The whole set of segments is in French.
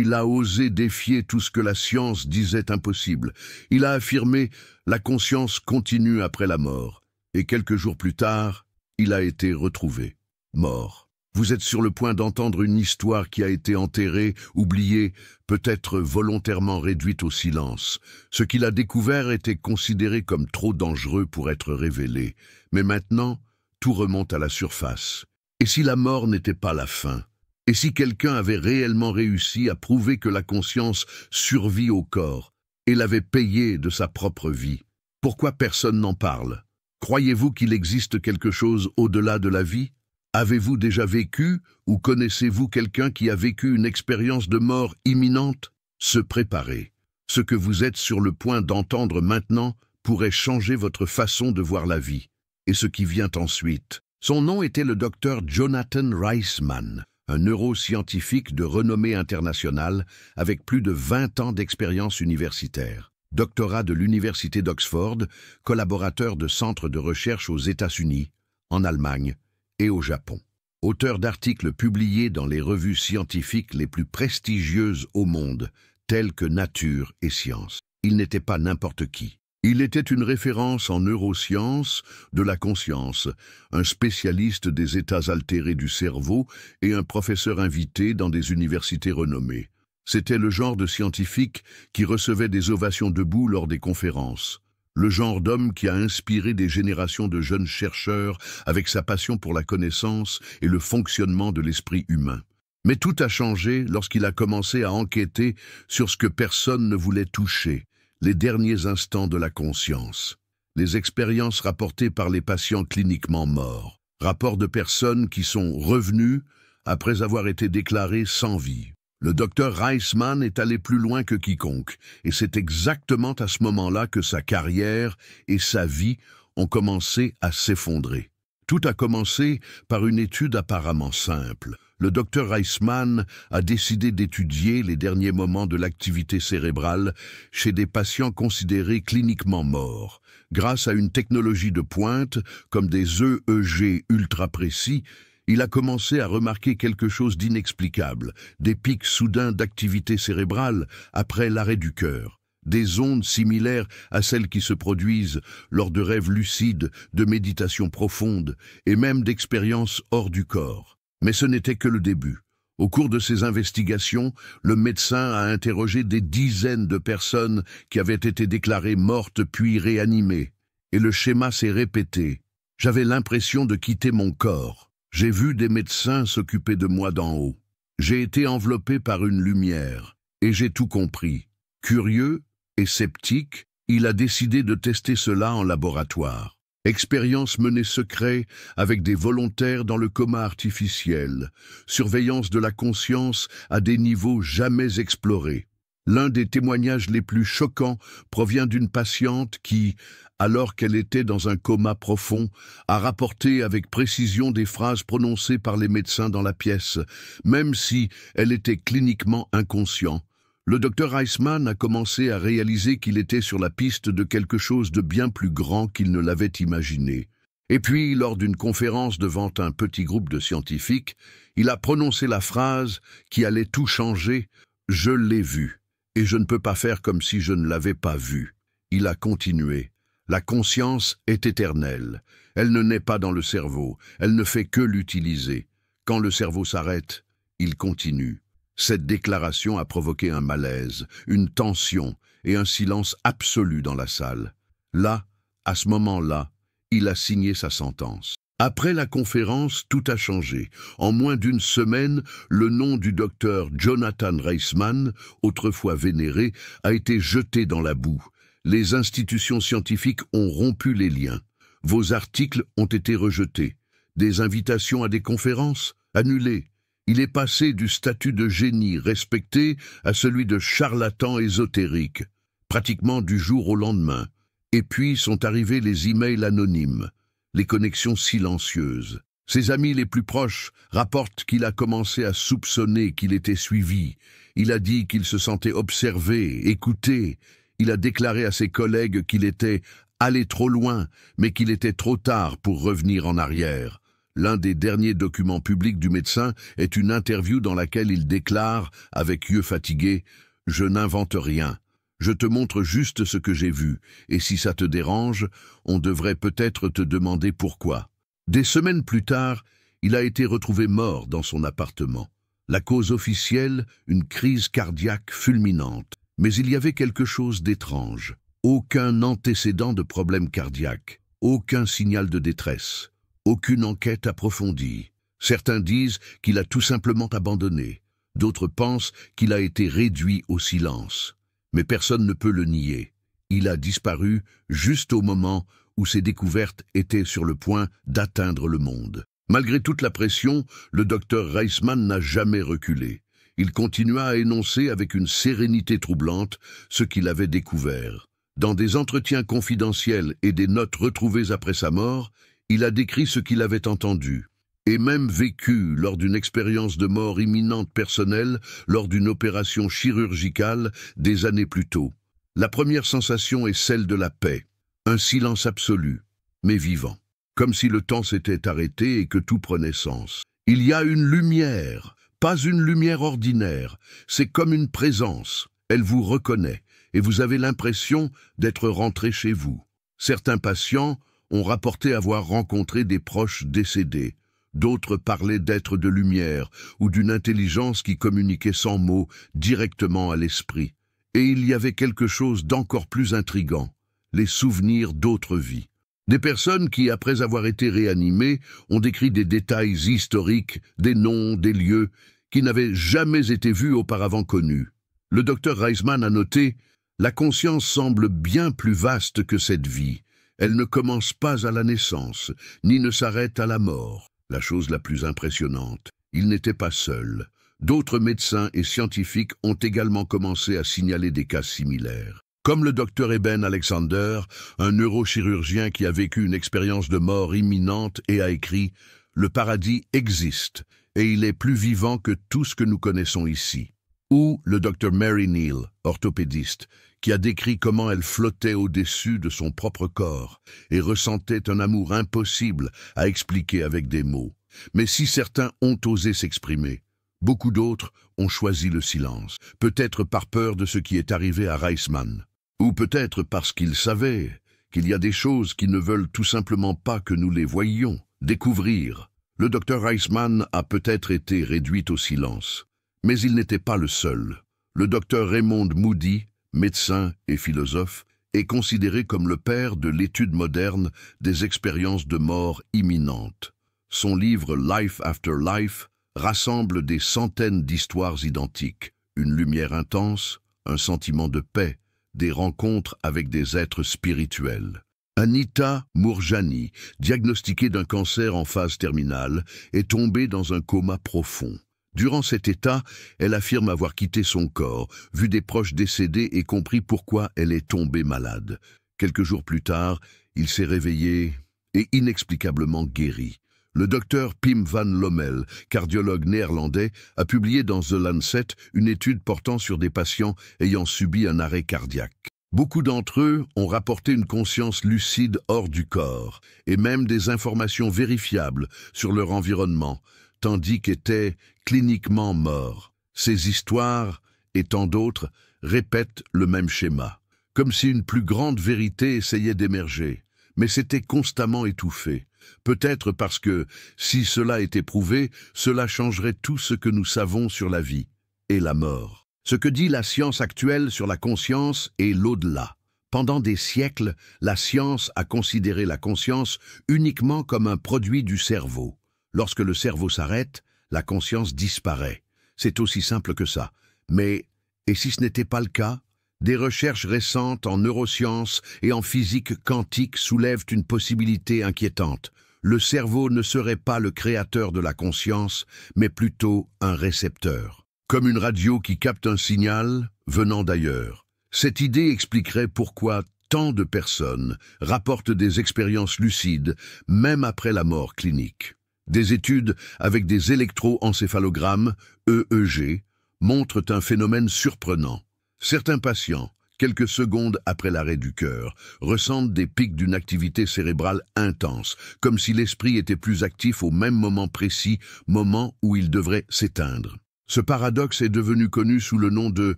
Il a osé défier tout ce que la science disait impossible. Il a affirmé « la conscience continue après la mort ». Et quelques jours plus tard, il a été retrouvé, mort. Vous êtes sur le point d'entendre une histoire qui a été enterrée, oubliée, peut-être volontairement réduite au silence. Ce qu'il a découvert était considéré comme trop dangereux pour être révélé. Mais maintenant, tout remonte à la surface. Et si la mort n'était pas la fin? Et si quelqu'un avait réellement réussi à prouver que la conscience survit au corps et l'avait payé de sa propre vie? Pourquoi personne n'en parle? Croyez-vous qu'il existe quelque chose au-delà de la vie? Avez-vous déjà vécu ou connaissez-vous quelqu'un qui a vécu une expérience de mort imminente? Se préparer. Ce que vous êtes sur le point d'entendre maintenant pourrait changer votre façon de voir la vie. Et ce qui vient ensuite. Son nom était le docteur Jonathan Reisman, un neuroscientifique de renommée internationale avec plus de 20 ans d'expérience universitaire. Doctorat de l'Université d'Oxford, collaborateur de centres de recherche aux États-Unis, en Allemagne et au Japon. Auteur d'articles publiés dans les revues scientifiques les plus prestigieuses au monde, telles que Nature et Science. Il n'était pas n'importe qui. Il était une référence en neurosciences de la conscience, un spécialiste des états altérés du cerveau et un professeur invité dans des universités renommées. C'était le genre de scientifique qui recevait des ovations debout lors des conférences. Le genre d'homme qui a inspiré des générations de jeunes chercheurs avec sa passion pour la connaissance et le fonctionnement de l'esprit humain. Mais tout a changé lorsqu'il a commencé à enquêter sur ce que personne ne voulait toucher, les derniers instants de la conscience. Les expériences rapportées par les patients cliniquement morts. Rapports de personnes qui sont revenues après avoir été déclarées sans vie. Le docteur Reisman est allé plus loin que quiconque, et c'est exactement à ce moment-là que sa carrière et sa vie ont commencé à s'effondrer. Tout a commencé par une étude apparemment simple. Le docteur Reisman a décidé d'étudier les derniers moments de l'activité cérébrale chez des patients considérés cliniquement morts. Grâce à une technologie de pointe, comme des EEG ultra précis, il a commencé à remarquer quelque chose d'inexplicable, des pics soudains d'activité cérébrale après l'arrêt du cœur, des ondes similaires à celles qui se produisent lors de rêves lucides, de méditation profonde et même d'expériences hors du corps. Mais ce n'était que le début. Au cours de ses investigations, le médecin a interrogé des dizaines de personnes qui avaient été déclarées mortes puis réanimées. Et le schéma s'est répété. J'avais l'impression de quitter mon corps. J'ai vu des médecins s'occuper de moi d'en haut. J'ai été enveloppé par une lumière, et j'ai tout compris. Curieux et sceptique, il a décidé de tester cela en laboratoire. Expérience menée secret avec des volontaires dans le coma artificiel, surveillance de la conscience à des niveaux jamais explorés. L'un des témoignages les plus choquants provient d'une patiente qui, alors qu'elle était dans un coma profond, a rapporté avec précision des phrases prononcées par les médecins dans la pièce, même si elle était cliniquement inconsciente. Le docteur Reisman a commencé à réaliser qu'il était sur la piste de quelque chose de bien plus grand qu'il ne l'avait imaginé. Et puis, lors d'une conférence devant un petit groupe de scientifiques, il a prononcé la phrase qui allait tout changer « Je l'ai vu ». Et je ne peux pas faire comme si je ne l'avais pas vu. Il a continué. La conscience est éternelle. Elle ne naît pas dans le cerveau. Elle ne fait que l'utiliser. Quand le cerveau s'arrête, il continue. Cette déclaration a provoqué un malaise, une tension et un silence absolu dans la salle. Là, à ce moment-là, il a signé sa sentence. Après la conférence, tout a changé. En moins d'une semaine, le nom du docteur Jonathan Reisman, autrefois vénéré, a été jeté dans la boue. Les institutions scientifiques ont rompu les liens. Vos articles ont été rejetés. Des invitations à des conférences annulées. Il est passé du statut de génie respecté à celui de charlatan ésotérique, pratiquement du jour au lendemain. Et puis sont arrivés les emails anonymes. Les connexions silencieuses. Ses amis les plus proches rapportent qu'il a commencé à soupçonner qu'il était suivi. Il a dit qu'il se sentait observé, écouté. Il a déclaré à ses collègues qu'il était allé trop loin, mais qu'il était trop tard pour revenir en arrière. L'un des derniers documents publics du médecin est une interview dans laquelle il déclare, avec yeux fatigués, « Je n'invente rien. Je te montre juste ce que j'ai vu, et si ça te dérange, on devrait peut-être te demander pourquoi. » Des semaines plus tard, il a été retrouvé mort dans son appartement. La cause officielle, une crise cardiaque fulminante. Mais il y avait quelque chose d'étrange. Aucun antécédent de problème cardiaque, aucun signal de détresse, aucune enquête approfondie. Certains disent qu'il a tout simplement abandonné. D'autres pensent qu'il a été réduit au silence. Mais personne ne peut le nier. Il a disparu juste au moment où ses découvertes étaient sur le point d'atteindre le monde. Malgré toute la pression, le docteur Reisman n'a jamais reculé. Il continua à énoncer avec une sérénité troublante ce qu'il avait découvert. Dans des entretiens confidentiels et des notes retrouvées après sa mort, il a décrit ce qu'il avait entendu, et même vécu lors d'une expérience de mort imminente personnelle, lors d'une opération chirurgicale des années plus tôt. La première sensation est celle de la paix, un silence absolu, mais vivant, comme si le temps s'était arrêté et que tout prenait sens. Il y a une lumière, pas une lumière ordinaire, c'est comme une présence, elle vous reconnaît, et vous avez l'impression d'être rentré chez vous. Certains patients ont rapporté avoir rencontré des proches décédés. D'autres parlaient d'êtres de lumière ou d'une intelligence qui communiquait sans mots directement à l'esprit. Et il y avait quelque chose d'encore plus intrigant, les souvenirs d'autres vies. Des personnes qui, après avoir été réanimées, ont décrit des détails historiques, des noms, des lieux, qui n'avaient jamais été vus auparavant connus. Le docteur Reisman a noté « La conscience semble bien plus vaste que cette vie. Elle ne commence pas à la naissance, ni ne s'arrête à la mort. » La chose la plus impressionnante, il n'était pas seul. D'autres médecins et scientifiques ont également commencé à signaler des cas similaires. Comme le docteur Eben Alexander, un neurochirurgien qui a vécu une expérience de mort imminente et a écrit « Le paradis existe, et il est plus vivant que tout ce que nous connaissons ici. » Ou le docteur Mary Neal, orthopédiste, qui a décrit comment elle flottait au-dessus de son propre corps et ressentait un amour impossible à expliquer avec des mots. Mais si certains ont osé s'exprimer, beaucoup d'autres ont choisi le silence, peut-être par peur de ce qui est arrivé à Reisman, ou peut-être parce qu'ils savaient qu'il y a des choses qui ne veulent tout simplement pas que nous les voyions découvrir. Le docteur Reisman a peut-être été réduit au silence, mais il n'était pas le seul. Le docteur Raymond Moody, médecin et philosophe, est considéré comme le père de l'étude moderne des expériences de mort imminente. Son livre Life After Life rassemble des centaines d'histoires identiques, une lumière intense, un sentiment de paix, des rencontres avec des êtres spirituels. Anita Mourjani, diagnostiquée d'un cancer en phase terminale, est tombée dans un coma profond. Durant cet état, elle affirme avoir quitté son corps, vu des proches décédés et compris pourquoi elle est tombée malade. Quelques jours plus tard, il s'est réveillé et inexplicablement guéri. Le docteur Pim van Lommel, cardiologue néerlandais, a publié dans The Lancet une étude portant sur des patients ayant subi un arrêt cardiaque. Beaucoup d'entre eux ont rapporté une conscience lucide hors du corps et même des informations vérifiables sur leur environnement, tandis qu'étaient cliniquement morts. Ces histoires, et tant d'autres, répètent le même schéma, comme si une plus grande vérité essayait d'émerger, mais c'était constamment étouffé. Peut-être parce que, si cela était prouvé, cela changerait tout ce que nous savons sur la vie et la mort. Ce que dit la science actuelle sur la conscience est l'au-delà. Pendant des siècles, la science a considéré la conscience uniquement comme un produit du cerveau. Lorsque le cerveau s'arrête, la conscience disparaît. C'est aussi simple que ça. Mais, et si ce n'était pas le cas? Des recherches récentes en neurosciences et en physique quantique soulèvent une possibilité inquiétante. Le cerveau ne serait pas le créateur de la conscience, mais plutôt un récepteur. Comme une radio qui capte un signal venant d'ailleurs. Cette idée expliquerait pourquoi tant de personnes rapportent des expériences lucides, même après la mort clinique. Des études avec des électroencéphalogrammes, EEG, montrent un phénomène surprenant. Certains patients, quelques secondes après l'arrêt du cœur, ressentent des pics d'une activité cérébrale intense, comme si l'esprit était plus actif au même moment précis, moment où il devrait s'éteindre. Ce paradoxe est devenu connu sous le nom de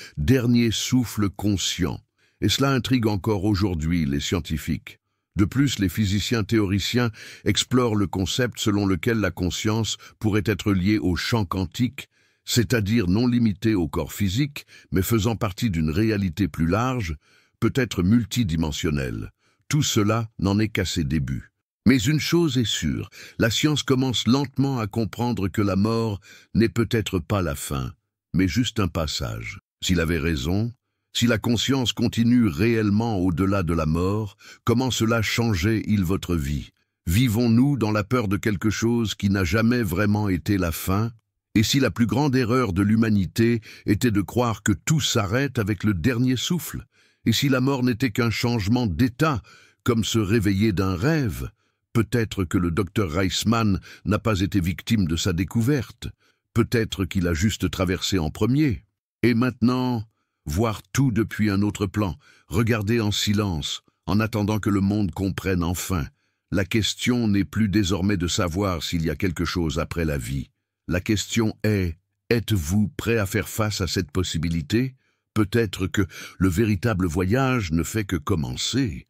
« dernier souffle conscient », et cela intrigue encore aujourd'hui les scientifiques. De plus, les physiciens théoriciens explorent le concept selon lequel la conscience pourrait être liée au champ quantique, c'est-à-dire non limité au corps physique, mais faisant partie d'une réalité plus large, peut-être multidimensionnelle. Tout cela n'en est qu'à ses débuts. Mais une chose est sûre, la science commence lentement à comprendre que la mort n'est peut-être pas la fin, mais juste un passage. S'il avait raison, si la conscience continue réellement au-delà de la mort, comment cela changeait-il votre vie? Vivons-nous dans la peur de quelque chose qui n'a jamais vraiment été la fin? Et si la plus grande erreur de l'humanité était de croire que tout s'arrête avec le dernier souffle? Et si la mort n'était qu'un changement d'état, comme se réveiller d'un rêve? Peut-être que le docteur Reisman n'a pas été victime de sa découverte. Peut-être qu'il a juste traversé en premier. Et maintenant, voir tout depuis un autre plan, regarder en silence, en attendant que le monde comprenne enfin. La question n'est plus désormais de savoir s'il y a quelque chose après la vie. La question est, êtes-vous prêt à faire face à cette possibilité? Peut-être que le véritable voyage ne fait que commencer.